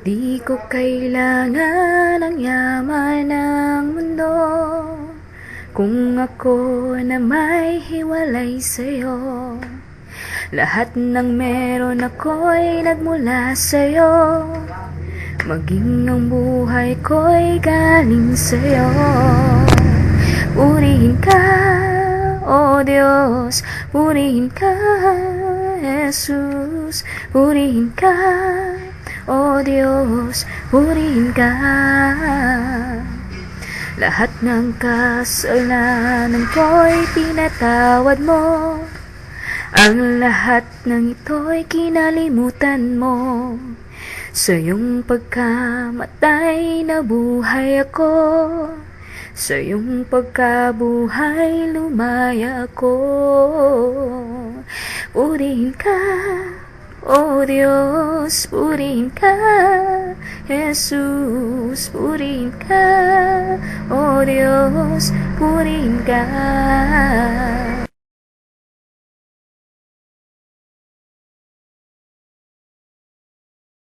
Di ko kailangan ang yaman ng mundo kung ako na may hiwalay sa'yo. Lahat ng meron ako'y nagmula sa'yo, maging ang buhay ko'y galing sa'yo. Purihin ka, O Diyos, purihin ka, Jesus, purihin ka, O Diyos, purihin ka. Lahat ng kasalanan ko'y pinatawad mo, ang lahat ng ito'y kinalimutan mo. Sa iyong pagkamatay nabuhay ako, sa iyong pagkabuhay lumaya ako. Purihin ka, O Diyos, purihin ka, Jesus, purihin ka, O Diyos, purihin ka.